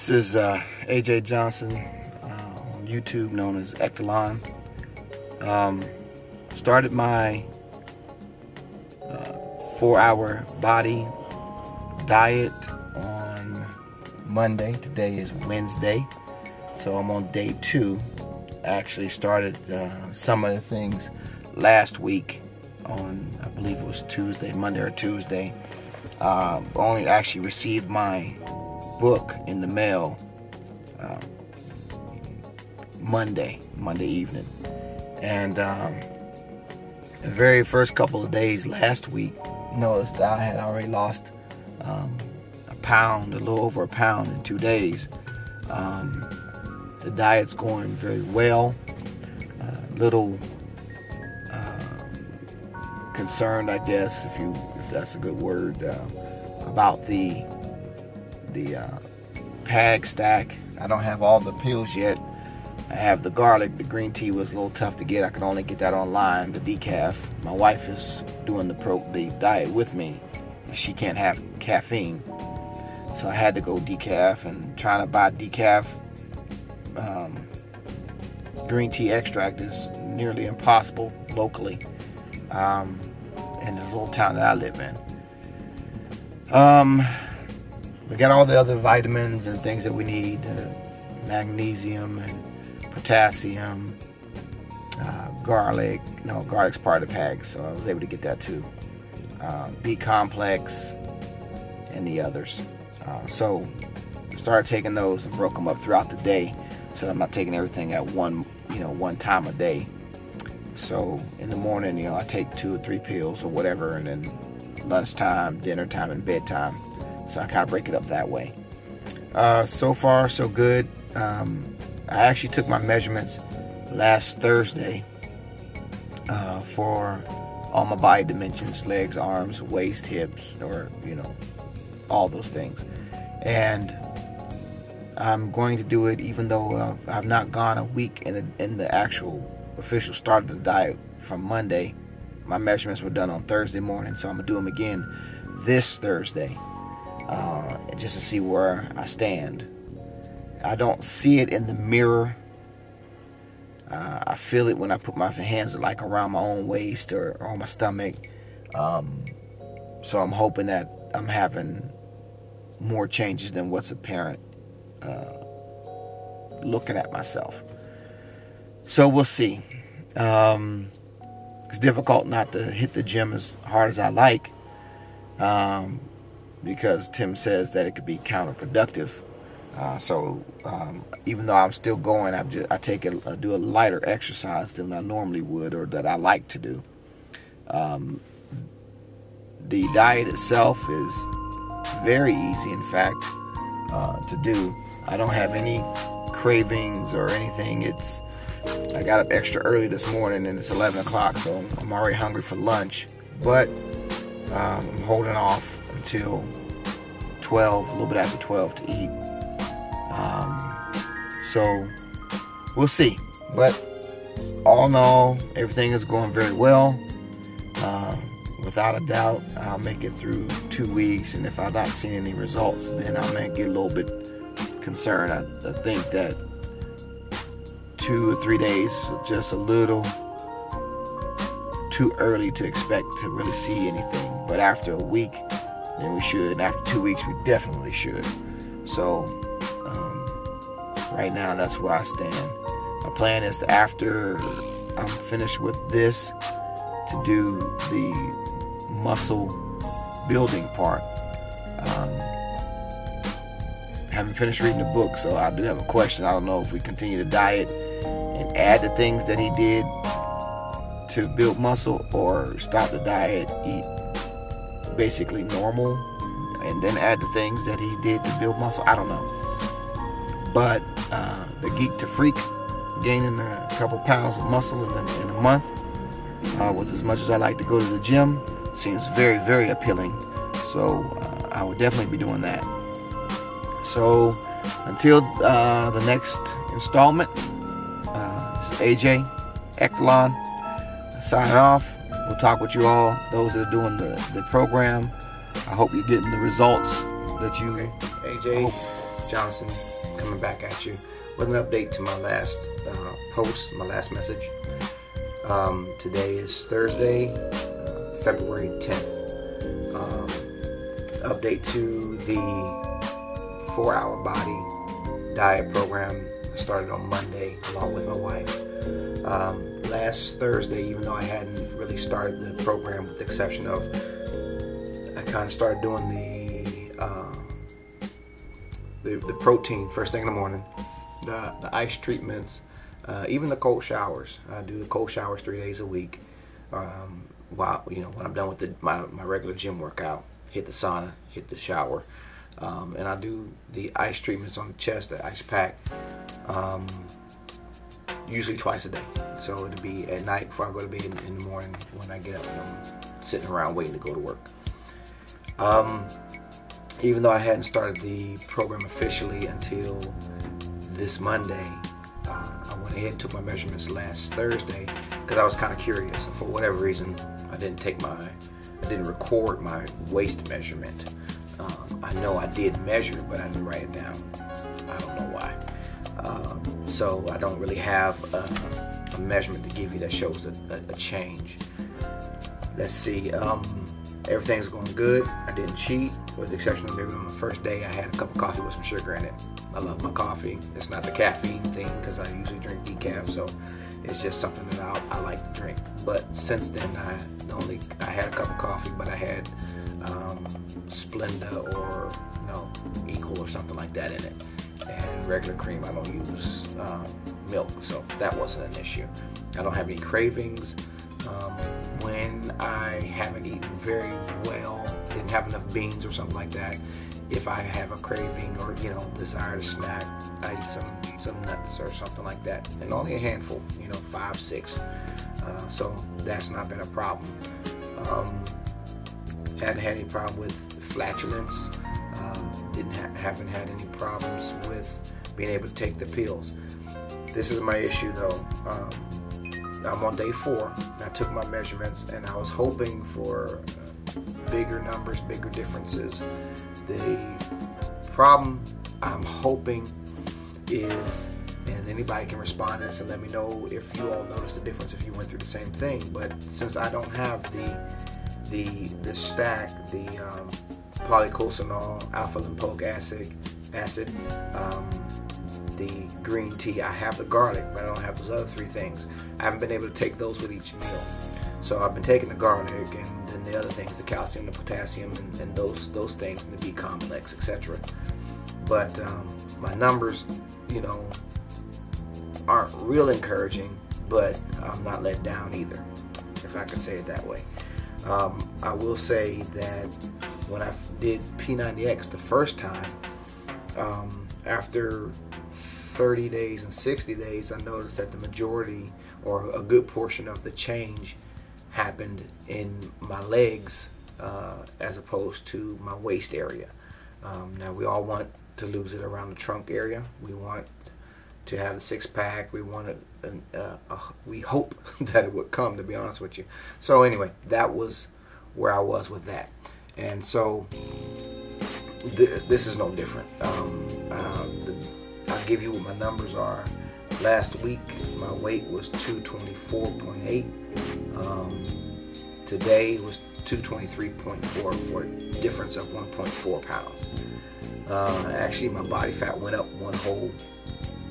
This is AJ Johnson on YouTube, known as Ectalon. Started my 4-hour body diet on Monday. Today is Wednesday, so I'm on day 2. I actually started some of the things last week on, I believe it was Tuesday, Monday or Tuesday. Only actually received my book in the mail Monday evening, and the very first couple of days last week, noticed that I had already lost a little over a pound in 2 days. The diet's going very well. Little concerned, I guess, if that's a good word, about the PAG stack. I don't have all the pills yet. I have the garlic. The green tea was a little tough to get. I could only get that online, the decaf. My wife is doing the diet with me. She can't have caffeine, so I had to go decaf, and trying to buy decaf green tea extract is nearly impossible locally in the little town that I live in. We got all the other vitamins and things that we need, magnesium and potassium, garlic. No, garlic's part of the PAG, so I was able to get that too. B complex and the others. So I started taking those and broke them up throughout the day, so I'm not taking everything at one time a day. So in the morning, I take 2 or 3 pills or whatever, and then lunchtime, dinner time, and bedtime. So I kind of break it up that way. So far, so good. I actually took my measurements last Thursday for all my body dimensions: legs, arms, waist, hips, or all those things. And I'm going to do it even though I've not gone a week in the actual official start of the diet from Monday. My measurements were done on Thursday morning, so I'm gonna do them again this Thursday, just to see where I stand. I don't see it in the mirror. I feel it when I put my hands like around my own waist or on my stomach. So I'm hoping that I'm having more changes than what's apparent looking at myself. So we'll see. It's difficult not to hit the gym as hard as I like, because Tim says that it could be counterproductive. So even though I'm still going, I do a lighter exercise than I normally would, or that I like to do. The diet itself is very easy, in fact, to do. I don't have any cravings or anything. I got up extra early this morning, and it's 11 o'clock, so I'm already hungry for lunch. But I'm holding off until 12, a little bit after 12, to eat. So we'll see. But all in all, everything is going very well. Without a doubt, I'll make it through 2 weeks, and if I'm not seeing any results, then I may get a little bit concerned. I think that 2 or 3 days is just a little too early to expect to really see anything. But after a week, then we should. And after 2 weeks, we definitely should. So right now, that's where I stand. My plan is to, after I'm finished with this, to do the muscle building part. Haven't finished reading the book, so I do have a question. I don't know if we continue the diet and add the things that he did to build muscle, or stop the diet, eat basically normal, and then add the things that he did to build muscle. I don't know. But the Geek to Freak, gaining a couple pounds of muscle in a month, with as much as I like to go to the gym, seems very, very appealing. So I would definitely be doing that. So until the next installment, this is AJ Ectalon signing off. We'll talk with you all, those that are doing the program. I hope you're getting the results that you, AJ, Johnson coming back at you with an update to my last post, my last message. Today is Thursday, February 10th. Update to the 4-Hour Body diet program. I started on Monday along with my wife. Last Thursday, even though I hadn't really started the program, with the exception of I kind of started doing the protein first thing in the morning, the ice treatments, even the cold showers. I do the cold showers 3 days a week. While when I'm done with my regular gym workout, hit the sauna, hit the shower, and I do the ice treatments on the chest, the ice pack, usually twice a day. So it'll be at night before I go to bed, in the morning when I get up and I'm sitting around waiting to go to work. Even though I hadn't started the program officially until this Monday, I went ahead and took my measurements last Thursday because I was kind of curious. And for whatever reason, I didn't record my waist measurement. I know I did measure, but I didn't write it down. I don't know why. So I don't really have a measurement to give you that shows a change. Let's see. Everything's going good. I didn't cheat, with the exception of maybe on the first day I had a cup of coffee with some sugar in it. I love my coffee. It's not the caffeine thing because I usually drink decaf, so it's just something that I like to drink. But since then, I had a cup of coffee, but I had Splenda or Equal or something like that in it. And regular cream, I don't use milk, so that wasn't an issue. I don't have any cravings. When I haven't eaten very well, didn't have enough beans or something like that, if I have a craving or desire to snack, I eat some nuts or something like that, and only a handful, 5, 6. So that's not been a problem. Hadn't had any problem with flatulence. Haven't had any problems with being able to take the pills. This is my issue though. I'm on day 4. I took my measurements and I was hoping for bigger numbers, bigger differences. The problem I'm hoping is, and anybody can respond to this and let me know if you all noticed the difference, if you went through the same thing, but since I don't have the stack, the polycosanol, alpha lipoic acid, the green tea, I have the garlic, but I don't have those other 3 things. I haven't been able to take those with each meal. So I've been taking the garlic and then the other things, the calcium, the potassium, and those things, and the B complex, etc. But my numbers, aren't real encouraging, but I'm not let down either, if I could say it that way. I will say that when I did P90X the first time, after 30 days and 60 days, I noticed that the majority or a good portion of the change happened in my legs as opposed to my waist area. Now we all want to lose it around the trunk area. We want to have the 6-pack. We want it. We hope that it would come, to be honest with you. So anyway, that was where I was with that, and so this is no different. I'll give you what my numbers are. Last week, my weight was 224.8. Today was 223.4, for a difference of 1.4 pounds. Actually, my body fat went up 1 whole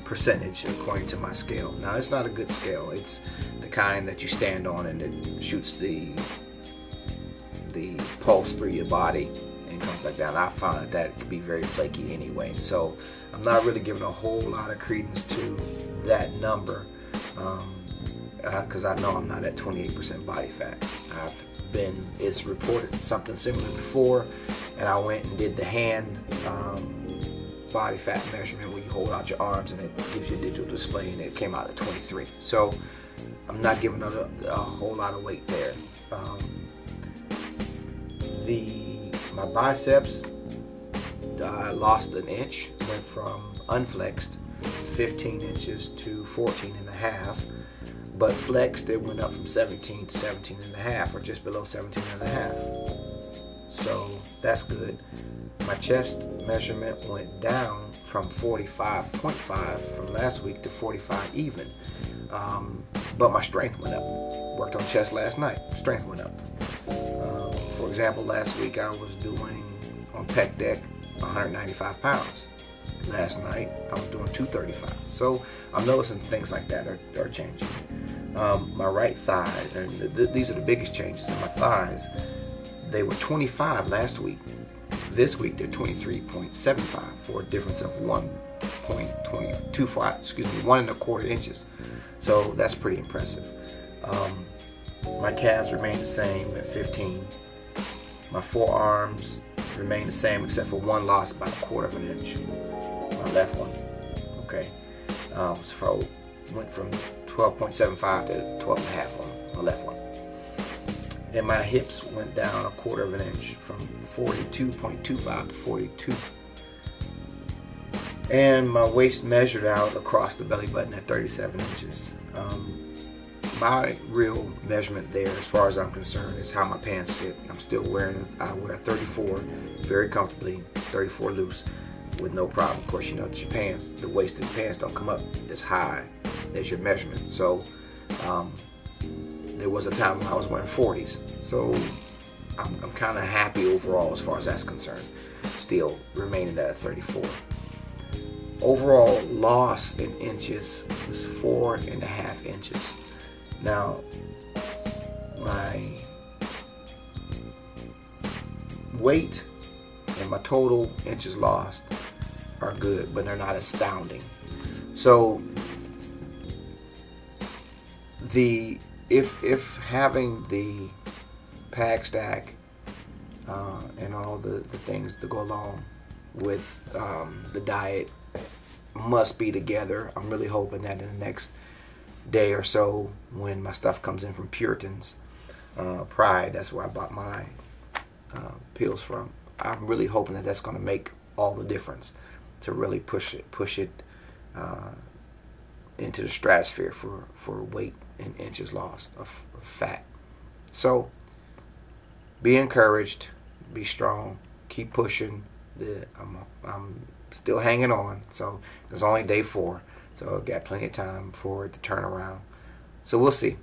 percentage according to my scale. Now, it's not a good scale. It's the kind that you stand on and it shoots the pulse through your body and comes back down. I found that could be very flaky anyway, so I'm not really giving a whole lot of credence to that number because I know I'm not at 28% body fat. It's reported something similar before, and I went and did the hand body fat measurement where you hold out your arms and it gives you a digital display, and it came out at 23. So I'm not giving a whole lot of weight there. My biceps, I lost an inch, went from unflexed 15 inches to 14 and a half, but flexed it went up from 17 to 17 and a half, or just below 17 and a half. So that's good. My chest measurement went down from 45.5 from last week to 45 even. But my strength went up. Worked on chest last night. Strength went up. For example, last week I was doing on pec deck 195 pounds. Last night I was doing 235. So I'm noticing things like that are changing. My right thigh, and these are the biggest changes in my thighs. They were 25 last week. This week they're 23.75 for a difference of 1.25, 1.25 inches. So that's pretty impressive. My calves remain the same at 15. My forearms remain the same except for one loss about 1/4 inch. My left one. Okay. So went from 12.75 to 12.5 on my left one. And my hips went down 1/4 inch from 42.25 to 42. And my waist measured out across the belly button at 37 inches. My real measurement there, as far as I'm concerned, is how my pants fit. I'm still wearing it. I wear 34 very comfortably, 34 loose with no problem. Of course, you know that your pants, the waist of the pants don't come up as high as your measurement. So there was a time when I was wearing 40s. So I'm kind of happy overall as far as that's concerned. Still remaining at 34. Overall loss in inches was 4.5 inches. Now, my weight and my total inches lost are good, but they're not astounding. So, if having the pack stack and all the things that go along with the diet must be together, I'm really hoping that in the next day or so, when my stuff comes in from Puritan's Pride, that's where I bought my pills from, I'm really hoping that that's going to make all the difference to really push it into the stratosphere for weight and inches lost of fat. So be encouraged, be strong, keep pushing. I'm still hanging on. So it's only day 4, so I've got plenty of time for it to turn around. So we'll see.